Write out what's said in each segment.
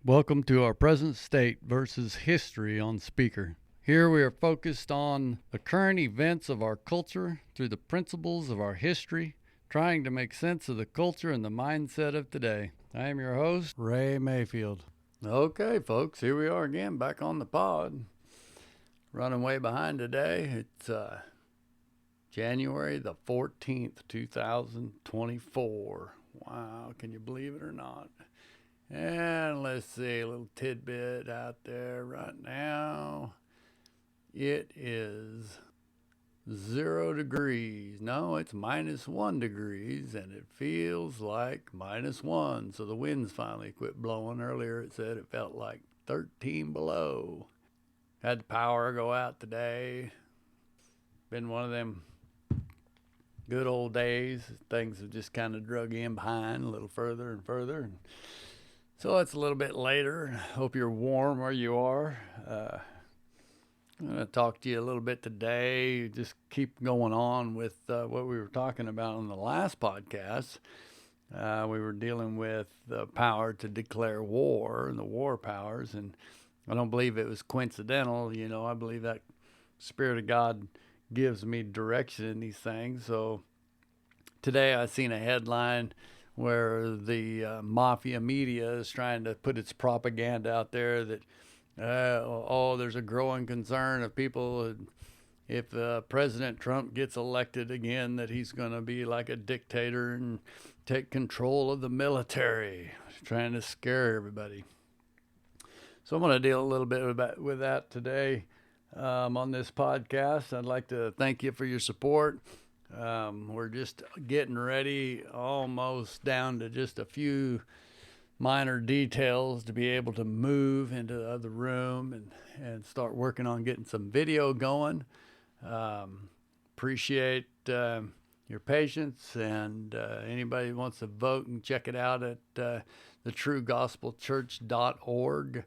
Welcome to our present state versus history on Spreaker. Here we are focused on the current events of our culture through the principles of our history, trying to make sense of the culture and the mindset of today. I am your host, Ray Mayfield. Okay, folks, here we are again, back on the pod. Running way behind today. It's January the 14th, 2024. Wow, can you believe it or not? And let's see, a little tidbit out there right now. It is 0 degrees. No, it's -1 degrees, and it feels like -1. So the winds finally quit blowing. Earlier it said it felt like 13 below. Had the power go out today. Been one of them good old days. Things have just kind of drug in behind a little further and further. So it's a little bit later. Hope you're warm where you are. I'm going to talk to you a little bit today. Just keep going on with what we were talking about on the last podcast. We were dealing with the power to declare war and the war powers. And I don't believe it was coincidental. You know, I believe that Spirit of God gives me direction in these things. So today I seen a headline where the mafia media is trying to put its propaganda out there that, there's a growing concern of people, if President Trump gets elected again, that he's going to be like a dictator and take control of the military, trying to scare everybody. So I'm going to deal a little bit with that today on this podcast. I'd like to thank you for your support. We're just getting ready, almost down to just a few minor details to be able to move into the other room and start working on getting some video going. Appreciate your patience, and anybody who wants to vote and check it out at thetruegospelchurch.org.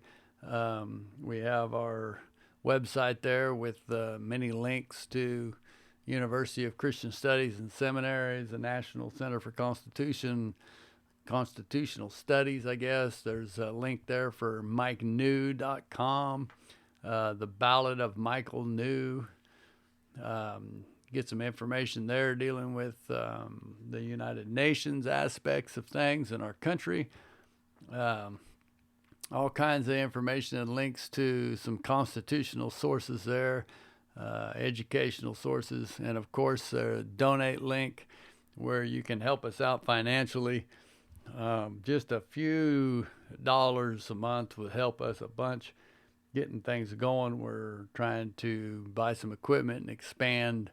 We have our website there with many links to University of Christian Studies and Seminaries, the National Center for Constitutional Studies, I guess. There's a link there for MikeNew.com, the Ballad of Michael New. Get some information there dealing with the United Nations aspects of things in our country. All kinds of information and links to some constitutional sources there. Educational sources, and of course a donate link where you can help us out financially. Just a few dollars a month would help us a bunch getting things going. We're trying to buy some equipment and expand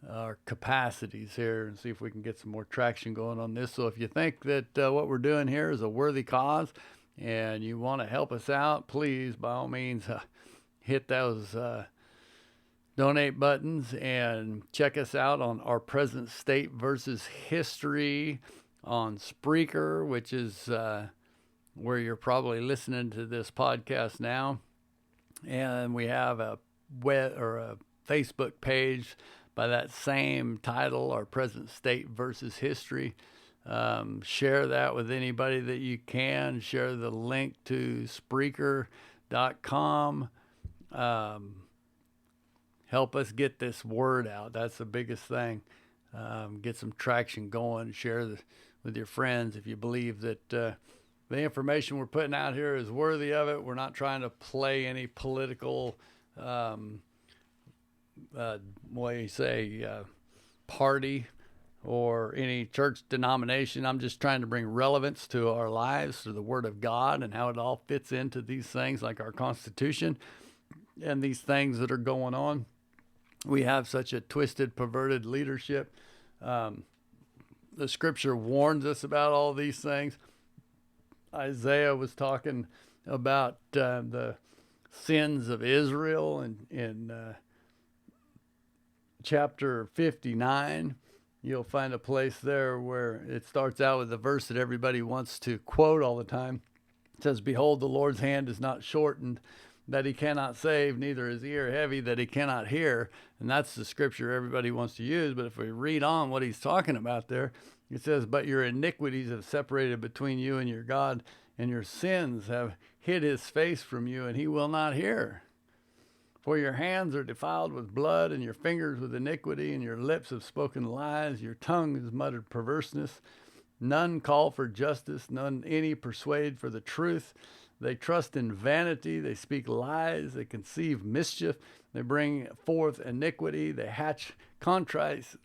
our capacities here and see if we can get some more traction going on this. So if you think that what we're doing here is a worthy cause and you want to help us out, please by all means hit those donate buttons and check us out on our present state versus history on Spreaker, which is where you're probably listening to this podcast now. And we have a Facebook page by that same title, our present state versus history. Share that with anybody that you can. Share the link to Spreaker.com. Help us get this word out. That's the biggest thing. Get some traction going. Share with your friends if you believe that the information we're putting out here is worthy of it. We're not trying to play any political, party or any church denomination. I'm just trying to bring relevance to our lives, to the Word of God, and how it all fits into these things like our Constitution and these things that are going on. We have such a twisted, perverted leadership. The scripture warns us about all these things. Isaiah was talking about the sins of Israel in chapter 59. You'll find a place there where it starts out with a verse that everybody wants to quote all the time. It says, "Behold, the Lord's hand is not shortened, that he cannot save, neither is ear heavy, that he cannot hear." And that's the scripture everybody wants to use. But if we read on what he's talking about there, it says, "But your iniquities have separated between you and your God, and your sins have hid his face from you, and he will not hear. For your hands are defiled with blood, and your fingers with iniquity, and your lips have spoken lies, your tongue has muttered perverseness. None call for justice, none any persuade for the truth. They trust in vanity, they speak lies, they conceive mischief, they bring forth iniquity, they hatch cockatrice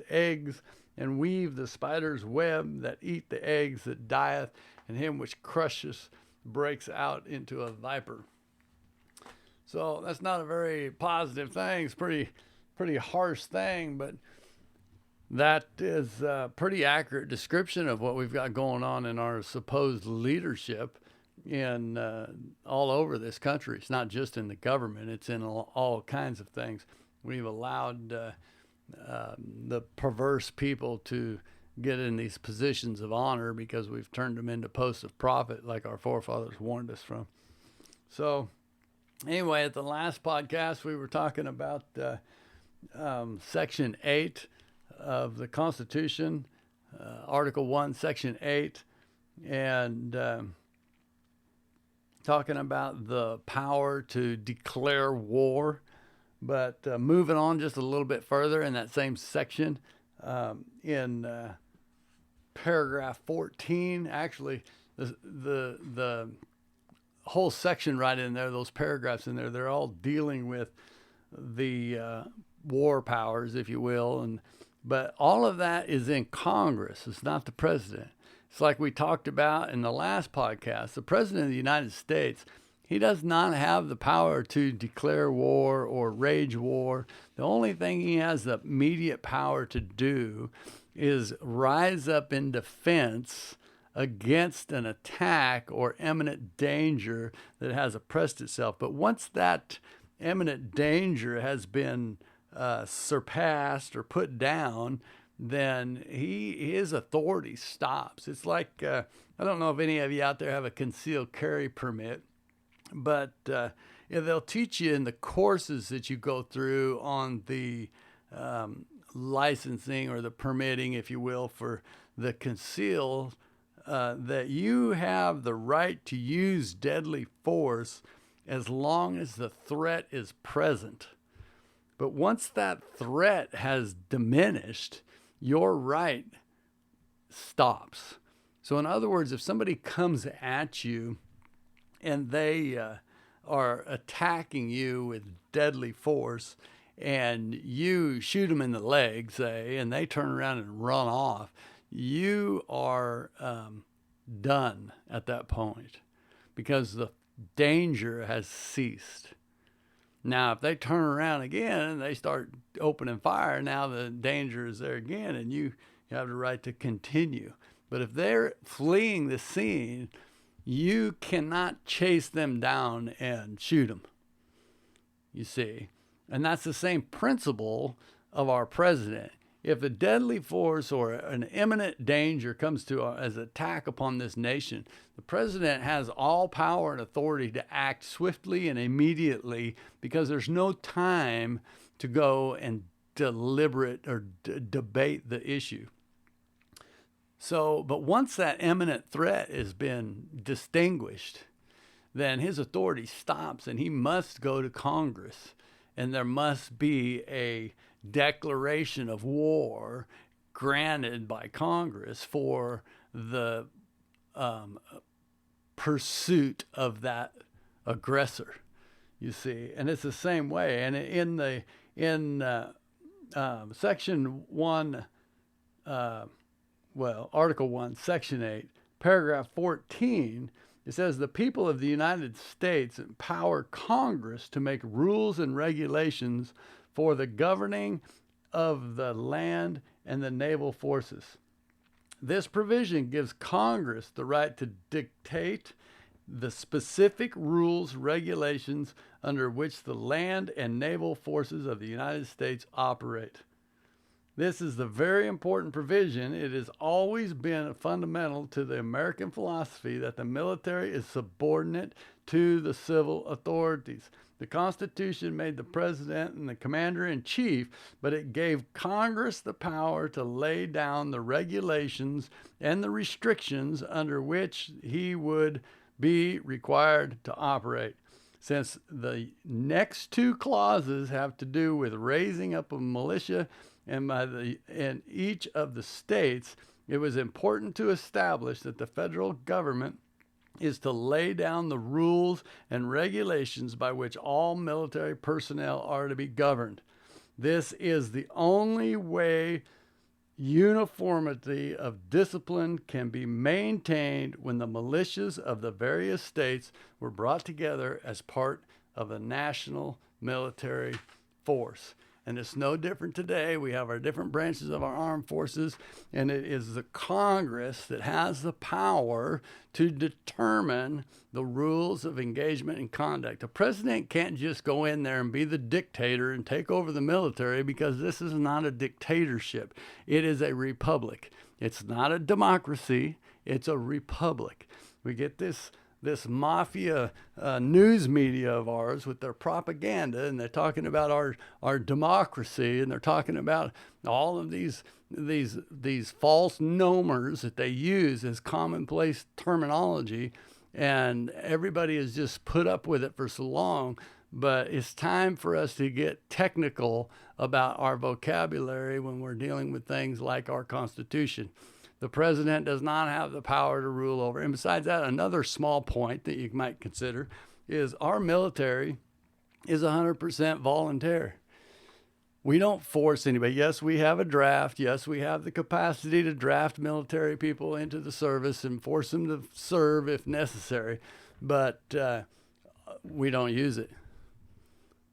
eggs, and weave the spider's web, that eat the eggs that dieth, and him which crushes breaks out into a viper. So that's not a very positive thing. It's pretty harsh thing, but that is a pretty accurate description of what we've got going on in our supposed leadership in all over this country. It's not just in the government. It's in all kinds of things. We've allowed the perverse people to get in these positions of honor because we've turned them into posts of profit like our forefathers warned us from. So anyway, at the last podcast, we were talking about Section 8 of the Constitution, Article 1, Section 8, and talking about the power to declare war. But moving on just a little bit further in that same section, in paragraph 14, actually, the whole section right in there, those paragraphs in there, they're all dealing with the war powers, if you will, but all of that is in Congress. It's not the president. It's like we talked about in the last podcast. The president of the United States, he does not have the power to declare war or wage war. The only thing he has the immediate power to do is rise up in defense against an attack or imminent danger that has oppressed itself. But once that imminent danger has been surpassed or put down, then his authority stops. It's like, I don't know if any of you out there have a concealed carry permit, but they'll teach you in the courses that you go through on the licensing or the permitting, if you will, for the concealed, that you have the right to use deadly force as long as the threat is present. But once that threat has diminished, your right stops. So in other words, if somebody comes at you and they are attacking you with deadly force, and you shoot them in the leg, say, and they turn around and run off, you are done at that point because the danger has ceased. Now, if they turn around again and they start opening fire, now the danger is there again, and you have the right to continue. But if they're fleeing the scene, you cannot chase them down and shoot them, you see. And that's the same principle of our president. If a deadly force or an imminent danger comes to as an attack upon this nation, the president has all power and authority to act swiftly and immediately, because there's no time to go and deliberate or debate the issue. So, but once that imminent threat has been distinguished, then his authority stops and he must go to Congress, and there must be a declaration of war granted by Congress for the pursuit of that aggressor, you see. And it's the same way. And in section 1, Article 1, Section 8, paragraph 14, it says the people of the United States empower Congress to make rules and regulations for the governing of the land and the naval forces. This provision gives Congress the right to dictate the specific rules, regulations under which the land and naval forces of the United States operate. This is the very important provision. It has always been fundamental to the American philosophy that the military is subordinate to the civil authorities. The Constitution made the president and the commander-in-chief, but it gave Congress the power to lay down the regulations and the restrictions under which he would be required to operate. Since the next two clauses have to do with raising up a militia in each of the states, it was important to establish that the federal government is to lay down the rules and regulations by which all military personnel are to be governed. This is the only way uniformity of discipline can be maintained when the militias of the various states were brought together as part of a national military force. And it's no different today. We have our different branches of our armed forces, and it is the Congress that has the power to determine the rules of engagement and conduct. The president can't just go in there and be the dictator and take over the military, because this is not a dictatorship. It is a republic. It's not a democracy. It's a republic. We get this mafia news media of ours with their propaganda, and they're talking about our democracy, and they're talking about all of these false nomers that they use as commonplace terminology, and everybody has just put up with it for so long. But it's time for us to get technical about our vocabulary when we're dealing with things like our Constitution. The president does not have the power to rule over. And besides that, another small point that you might consider is our military is 100% volunteer. We don't force anybody. Yes, we have a draft. Yes, we have the capacity to draft military people into the service and force them to serve if necessary. But we don't use it.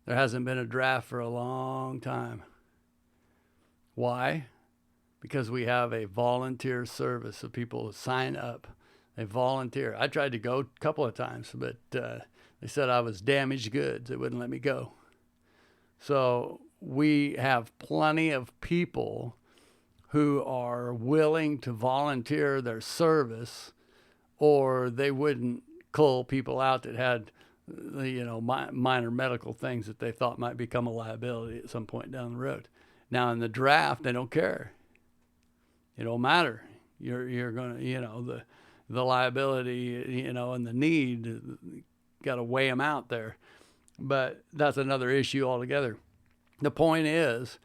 There hasn't been a draft for a long time. Why? Because we have a volunteer service of people who sign up. They volunteer. I tried to go a couple of times, but they said I was damaged goods. They wouldn't let me go. So we have plenty of people who are willing to volunteer their service, or they wouldn't cull people out that had minor medical things that they thought might become a liability at some point down the road. Now in the draft, they don't care. It don't matter. You're going to, the liability, and the need, got to weigh them out there. But that's another issue altogether. The point is,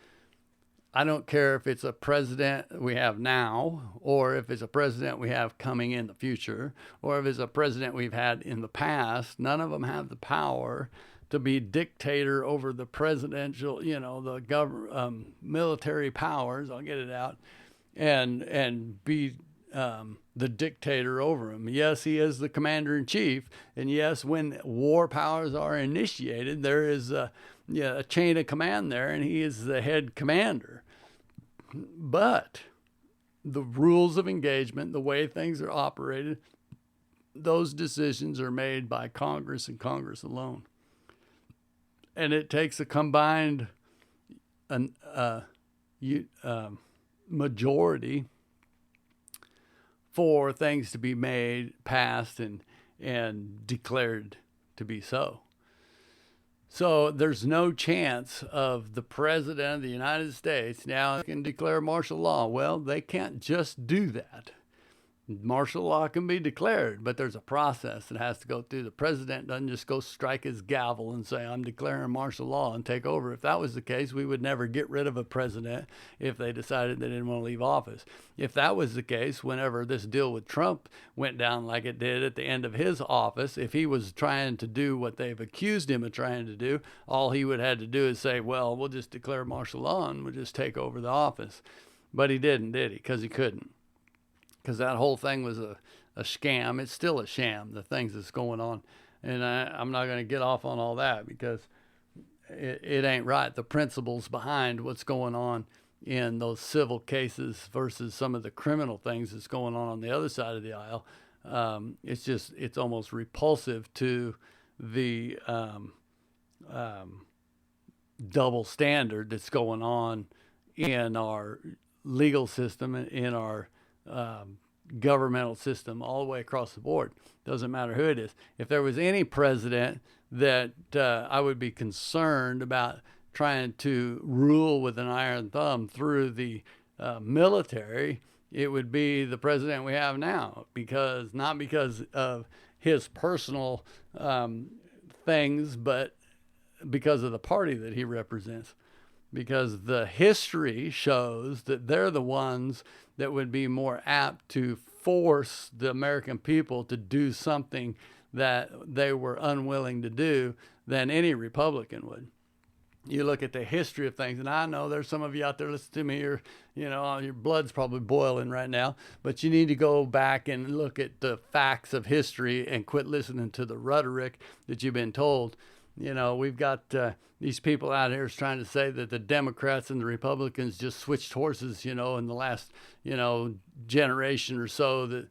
I don't care if it's a president we have now, or if it's a president we have coming in the future, or if it's a president we've had in the past. None of them have the power to be dictator over the presidential, the military powers. I'll get it out. And be the dictator over him. Yes, he is the commander-in-chief, and yes, when war powers are initiated, there is a chain of command there, and he is the head commander. But the rules of engagement, the way things are operated, those decisions are made by Congress and Congress alone. And it takes a combined majority for things to be passed and declared to be so. So there's no chance of the president of the United States now can declare martial law. Well, they can't just do that. Martial law can be declared, but there's a process that has to go through. The president doesn't just go strike his gavel and say, I'm declaring martial law and take over. If that was the case, we would never get rid of a president if they decided they didn't want to leave office. If that was the case, whenever this deal with Trump went down like it did at the end of his office, if he was trying to do what they've accused him of trying to do, all he would have to do is say, well, we'll just declare martial law and we'll just take over the office. But he didn't, did he? Because he couldn't. Because that whole thing was a scam. It's still a sham, the things that's going on. And I'm not going to get off on all that because it ain't right. The principles behind what's going on in those civil cases versus some of the criminal things that's going on the other side of the aisle, it's almost repulsive to the double standard that's going on in our legal system, in our governmental system, all the way across the board. Doesn't matter who it is. If there was any president that I would be concerned about trying to rule with an iron thumb through the military, it would be the president we have now, because not because of his personal things, but because of the party that he represents. Because the history shows that they're the ones that would be more apt to force the American people to do something that they were unwilling to do than any Republican would. You look at the history of things, and I know there's some of you out there listening to me, or your blood's probably boiling right now, but you need to go back and look at the facts of history and quit listening to the rhetoric that you've been told. We've got these people out here trying to say that the Democrats and the Republicans just switched horses, in the last, generation or so, that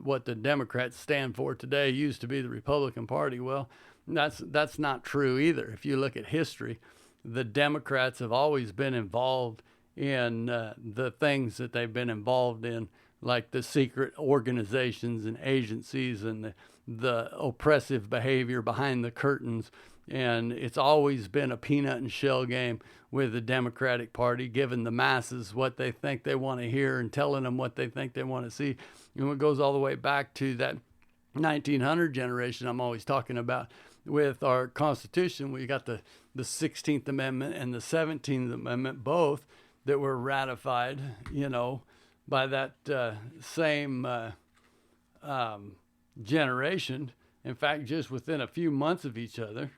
what the Democrats stand for today used to be the Republican Party. Well, that's not true either. If you look at history, the Democrats have always been involved in the things that they've been involved in, like the secret organizations and agencies and the oppressive behavior behind the curtains. And it's always been a peanut and shell game with the Democratic Party, giving the masses what they think they want to hear and telling them what they think they want to see. And it goes all the way back to that 1900 generation I'm always talking about with our Constitution. We got the 16th Amendment and the 17th Amendment, both that were ratified, by that same generation. In fact, just within a few months of each other.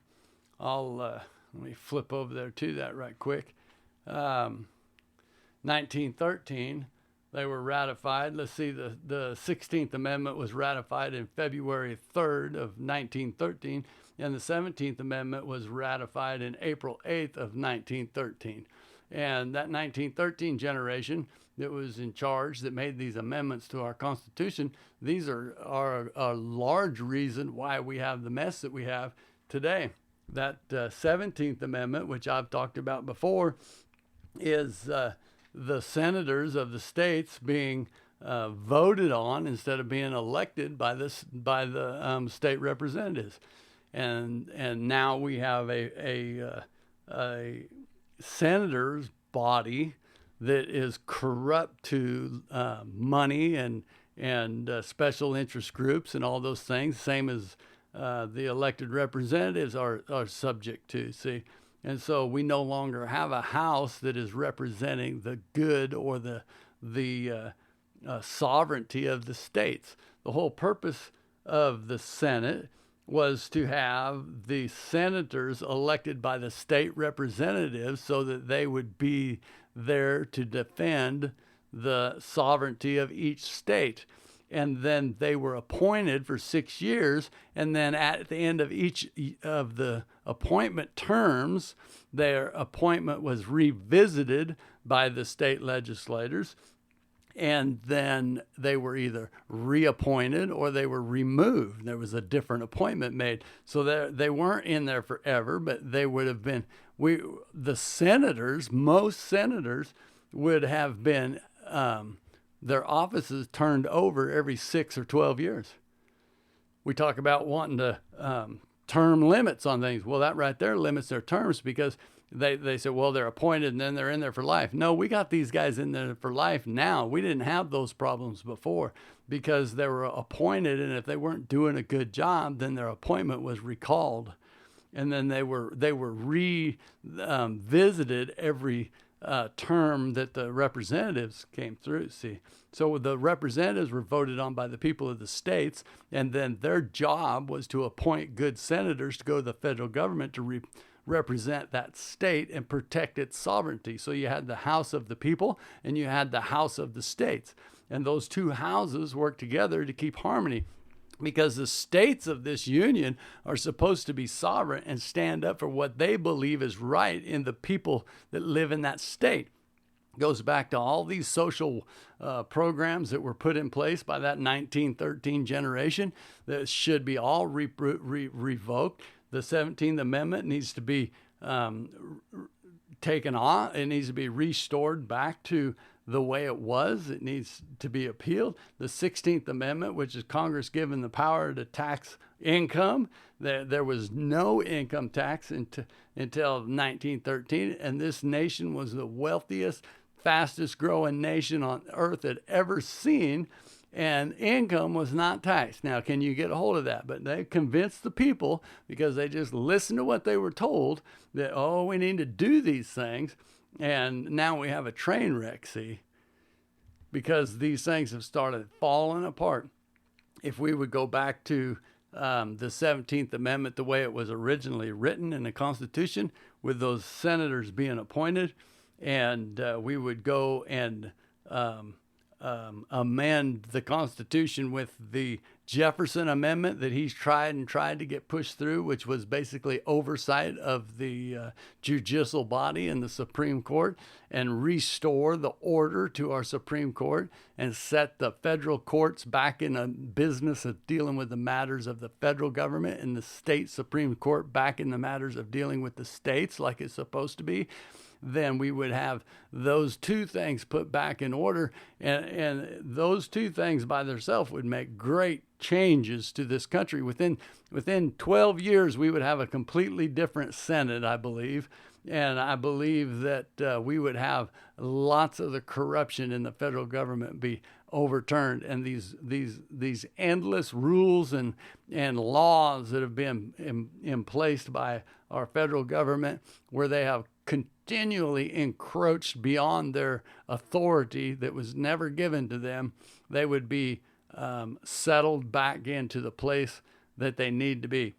Let me flip over there to that right quick. 1913, they were ratified. Let's see, the 16th Amendment was ratified in February 3rd of 1913, and the 17th Amendment was ratified in April 8th of 1913. And that 1913 generation that was in charge, that made these amendments to our Constitution, these are a large reason why we have the mess that we have today. That 17th Amendment, which I've talked about before, is the senators of the states being voted on instead of being elected by the state representatives, and now we have a senators body that is corrupt to money and special interest groups and all those things, same as the elected representatives are subject to. See, and so we no longer have a house that is representing the good or the sovereignty of the states. The whole purpose of the Senate was to have the senators elected by the state representatives so that they would be there to defend the sovereignty of each state. And then they were appointed for 6 years, and then at the end of each of the appointment terms, their appointment was revisited by the state legislators, and then they were either reappointed or they were removed. There was a different appointment made. So they weren't in there forever, but they would have been, the senators, most senators would have been, their offices turned over every 6 or 12 years. We talk about wanting to term limits on things. Well, that right there limits their terms, because they said, well, they're appointed and then they're in there for life. No, we got these guys in there for life now. We didn't have those problems before because they were appointed, and if they weren't doing a good job, then their appointment was recalled. And then they were revisited every term that the representatives came through. See, so the representatives were voted on by the people of the states, and then their job was to appoint good senators to go to the federal government to represent that state and protect its sovereignty. So you had the House of the people and you had the House of the states, and those two houses worked together to keep harmony, because the states of this union are supposed to be sovereign and stand up for what they believe is right in the people that live in that state. It goes back to all these social programs that were put in place by that 1913 generation that should be all revoked. The 17th Amendment needs to be taken on. It needs to be restored back to the way it was. It needs to be appealed. The 16th Amendment, which is Congress given the power to tax income. There was no income tax until 1913, and this nation was the wealthiest, fastest growing nation on earth had ever seen, and income was not taxed. Now, can you get a hold of that? But they convinced the people, because they just listened to what they were told, that, oh, we need to do these things. And now we have a train wreck, see, because these things have started falling apart. If we would go back to the 17th Amendment, the way it was originally written in the Constitution, with those senators being appointed, and we would go and amend the Constitution with the Jefferson Amendment that he's tried to get pushed through, which was basically oversight of the judicial body in the Supreme Court, and restore the order to our Supreme Court and set the federal courts back in a business of dealing with the matters of the federal government, and the state Supreme Court back in the matters of dealing with the states like it's supposed to be. Then we would have those two things put back in order, and those two things by themselves would make great changes to this country. Within 12 years, we would have a completely different Senate, I believe, and I believe that we would have lots of the corruption in the federal government be overturned, and these endless rules and laws that have been in place by our federal government, where they have continually encroached beyond their authority that was never given to them, they would be settled back into the place that they need to be.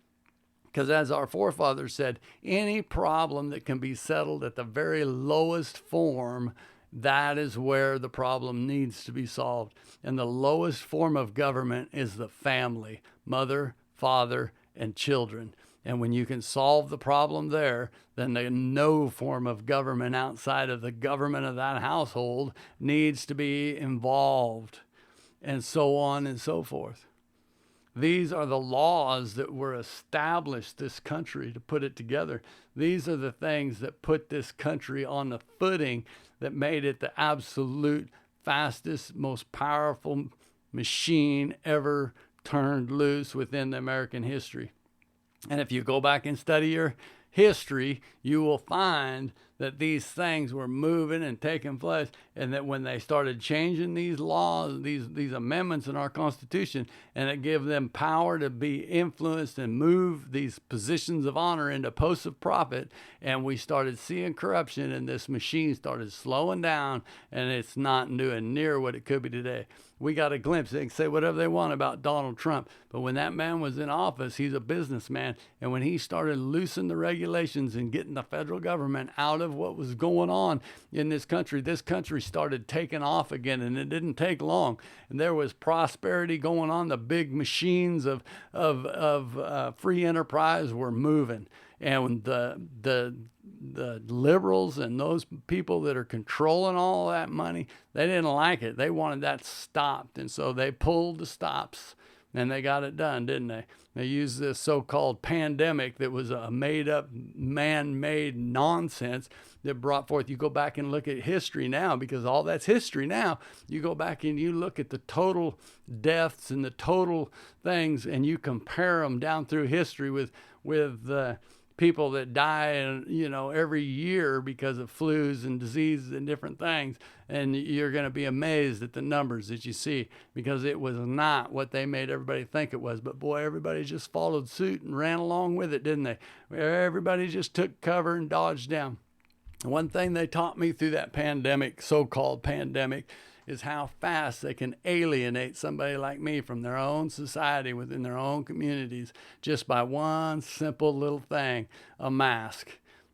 Because as our forefathers said, any problem that can be settled at the very lowest form, that is where the problem needs to be solved. And the lowest form of government is the family, mother, father, and children. And when you can solve the problem there, then no form of government outside of the government of that household needs to be involved, and so on and so forth. These are the laws that were established this country to put it together. These are the things that put this country on the footing that made it the absolute fastest, most powerful machine ever turned loose within the American history. And if you go back and study your history, you will find that these things were moving and taking place, and that when they started changing these laws, these amendments in our Constitution, and it gave them power to be influenced and move these positions of honor into posts of profit, and we started seeing corruption, and this machine started slowing down, and it's not doing near what it could be today. We got a glimpse. They can say whatever they want about Donald Trump, but when that man was in office, he's a businessman, and when he started loosening the regulations and getting the federal government out of what was going on in this country started taking off again, and it didn't take long. And there was prosperity going on. The big machines of free enterprise were moving, and the liberals and those people that are controlling all that money, they didn't like it. They wanted that stopped, and so they pulled the stops, and they got it done, didn't they? They used this so-called pandemic that was a made-up, man-made nonsense that brought forth. You go back and look at history now, because all that's history now. You go back and you look at the total deaths and the total things, and you compare them down through history with people that die, every year because of flus and diseases and different things. And you're going to be amazed at the numbers that you see, because it was not what they made everybody think it was. But boy, everybody just followed suit and ran along with it, didn't they? Everybody just took cover and dodged down. One thing they taught me through that pandemic, so-called pandemic, is how fast they can alienate somebody like me from their own society, within their own communities, just by one simple little thing, a mask.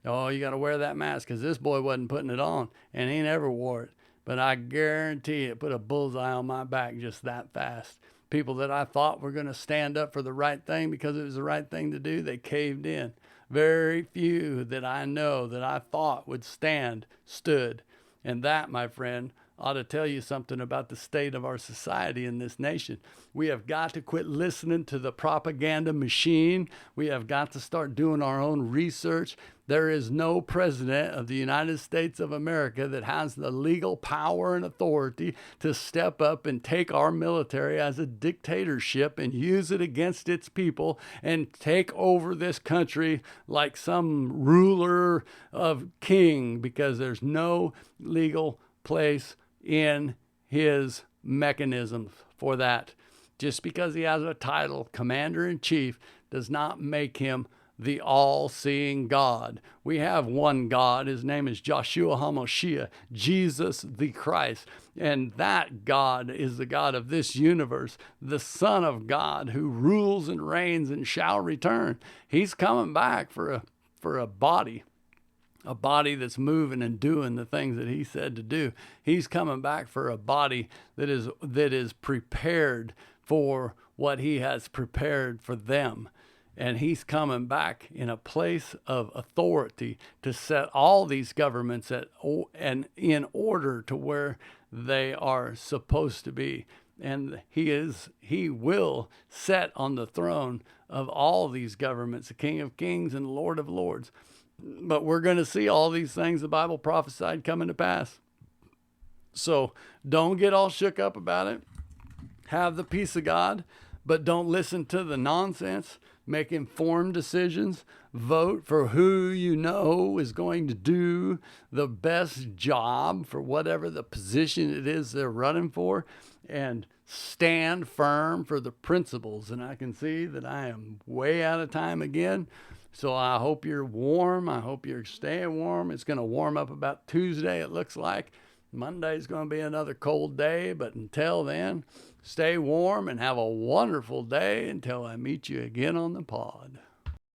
Oh, you got to wear that mask, because this boy wasn't putting it on, and he never wore it. But I guarantee it put a bullseye on my back just that fast. People that I thought were going to stand up for the right thing because it was the right thing to do, they caved in. Very few that I know that I thought would stand, stood. And that, my friend, ought to tell you something about the state of our society in this nation. We have got to quit listening to the propaganda machine. We have got to start doing our own research. There is no president of the United States of America that has the legal power and authority to step up and take our military as a dictatorship and use it against its people and take over this country like some ruler of king, because there's no legal place in his mechanism for that. Just because he has a title, commander-in-chief, does not make him the all-seeing God. We have one God. His name is Joshua HaMashiach, Jesus the Christ. And that God is the God of this universe, the Son of God, who rules and reigns and shall return. He's coming back for a body that's moving and doing the things that he said to do. He's coming back for a body that is prepared for what he has prepared for them. And he's coming back in a place of authority to set all these governments and in order to where they are supposed to be. And he will set on the throne of all these governments, the King of Kings and Lord of Lords. But we're going to see all these things the Bible prophesied coming to pass. So don't get all shook up about it. Have the peace of God, but don't listen to the nonsense. Make informed decisions. Vote for who you know is going to do the best job for whatever the position it is they're running for. And stand firm for the principles. And I can see that I am way out of time again. So I hope you're warm. I hope you're staying warm. It's going to warm up about Tuesday, it looks like. Monday's going to be another cold day. But until then, stay warm and have a wonderful day until I meet you again on the pod.